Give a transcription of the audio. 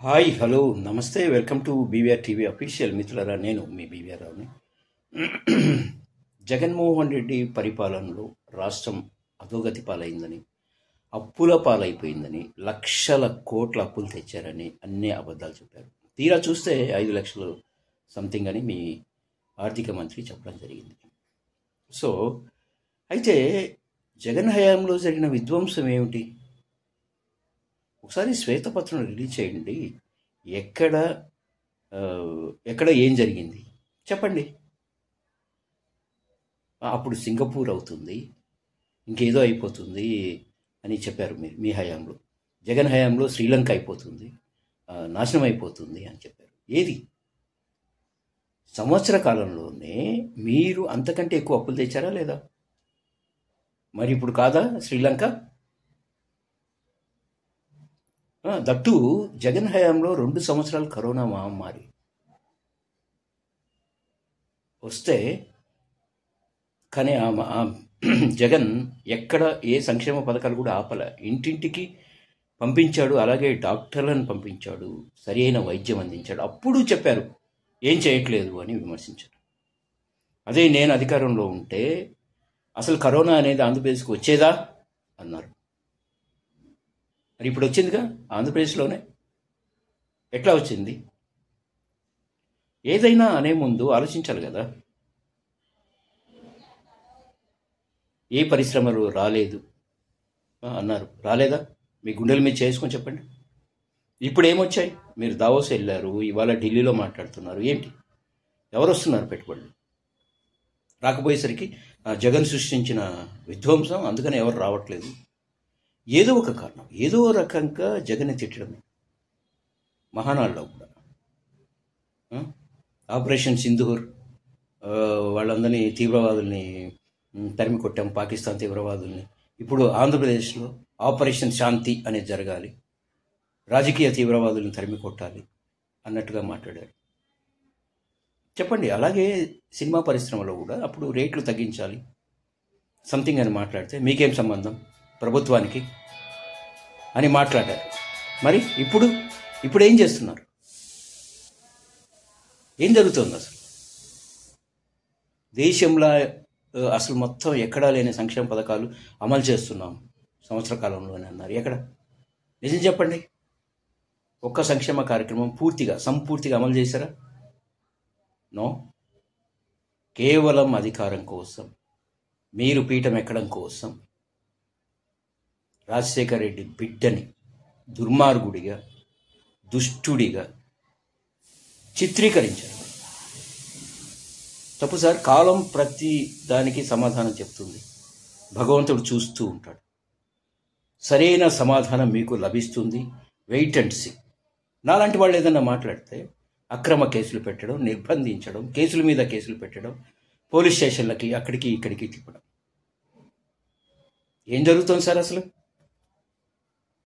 Hi hello నమస్తే welcome to BVR TV official. మిత్రులారా, నేను మీ బీవీఆర్ రావుని. జగన్మోహన్ రెడ్డి పరిపాలనలో రాష్ట్రం అధోగతి పాలైందని, అప్పుల పాలైపోయిందని, లక్షల కోట్ల అప్పులు తెచ్చారని అన్నీ అబద్ధాలు చెప్పారు. తీరా చూస్తే 5 లక్షలు సంథింగ్ అని మీ ఆర్థిక మంత్రి చెప్పడం జరిగింది. సో అయితే జగన్ హయాంలో జరిగిన విధ్వంసం ఏమిటి? ఒకసారి శ్వేతపత్రం రిలీజ్ చేయండి. ఎక్కడ ఎక్కడ ఏం జరిగింది చెప్పండి. అప్పుడు సింగపూర్ అవుతుంది, ఇంకేదో అయిపోతుంది అని చెప్పారు మీరు. మీ హయాంలో, జగన్ హయాంలో శ్రీలంక అయిపోతుంది, నాశనం అయిపోతుంది అని చెప్పారు. ఏది? సంవత్సర కాలంలోనే మీరు అంతకంటే ఎక్కువ అప్పులు తెచ్చారా లేదా? మరి ఇప్పుడు కాదా శ్రీలంక? దట్టు జగన్ హయాంలో 2 సంవత్సరాలు కరోనా మహమ్మారి వస్తే కానీ జగన్ ఎక్కడ ఏ సంక్షేమ పథకాలు కూడా ఆపలే. ఇంటింటికి పంపించాడు, అలాగే డాక్టర్లను పంపించాడు, సరి అయిన వైద్యం అందించాడు. అప్పుడు చెప్పారు ఏం చేయట్లేదు అని విమర్శించారు. అదే నేను అధికారంలో ఉంటే అసలు కరోనా అనేది ఆంధ్రప్రదేశ్కి వచ్చేదా అన్నారు. మరి ఇప్పుడు వచ్చిందిగా ఆంధ్రప్రదేశ్లోనే. ఎట్లా వచ్చింది? ఏదైనా అనే ముందు ఆలోచించాలి కదా. ఏ పరిశ్రమలు రాలేదు అన్నారు, రాలేదా? మీ గుండెల మీద చేసుకొని చెప్పండి. ఇప్పుడు ఏమొచ్చాయి? మీరు దావోస్ వెళ్ళారు, ఇవాళ ఢిల్లీలో మాట్లాడుతున్నారు. ఏంటి? ఎవరు వస్తున్నారు పెట్టుబడులు? రాకపోయేసరికి జగన్ సృష్టించిన విధ్వంసం, అందుకని ఎవరు రావట్లేదు. ఏదో ఒక కారణం, ఏదో రకంగా జగన్ని తిట్టడమే. మహానాడులో కూడా ఆపరేషన్ సింధూర్, వాళ్ళందరినీ తీవ్రవాదుల్ని తరిమి కొట్టాం, పాకిస్తాన్ తీవ్రవాదుల్ని. ఇప్పుడు ఆంధ్రప్రదేశ్లో ఆపరేషన్ శాంతి అనేది జరగాలి, రాజకీయ తీవ్రవాదుల్ని తరిమి కొట్టాలి అన్నట్టుగా మాట్లాడారు. చెప్పండి. అలాగే సినిమా పరిశ్రమలో కూడా అప్పుడు రేట్లు తగ్గించాలి సంథింగ్ అని మాట్లాడితే మీకేం సంబంధం ప్రభుత్వానికి అని మాట్లాడారు. మరి ఇప్పుడు ఏం చేస్తున్నారు? ఏం జరుగుతుంది అసలు? దేశంలో అసలు మొత్తం ఎక్కడా లేని సంక్షేమ పథకాలు అమలు చేస్తున్నాం సంవత్సర కాలంలోనే అన్నారు. ఎక్కడ? నిజం చెప్పండి. ఒక్క సంక్షేమ కార్యక్రమం సంపూర్తిగా అమలు చేశారా? నో. కేవలం అధికారం కోసం, మీరు పీఠం ఎక్కడం కోసం రాజశేఖర రెడ్డి బిడ్డని దుర్మార్గుడిగా, దుష్టుడిగా చిత్రీకరించారు. తప్పు సార్. కాలం ప్రతి దానికి సమాధానం చెప్తుంది. భగవంతుడు చూస్తూ ఉంటాడు. సరైన సమాధానం మీకు లభిస్తుంది. Wait and see. నాలాంటి వాళ్ళు ఏదన్నా మాట్లాడితే అక్రమ కేసులు పెట్టడం, నిర్బంధించడం, కేసుల మీద కేసులు పెట్టడం, పోలీస్ స్టేషన్లకి అక్కడికి ఇక్కడికి తిప్పడం. ఏం జరుగుతుంది సార్ అసలు?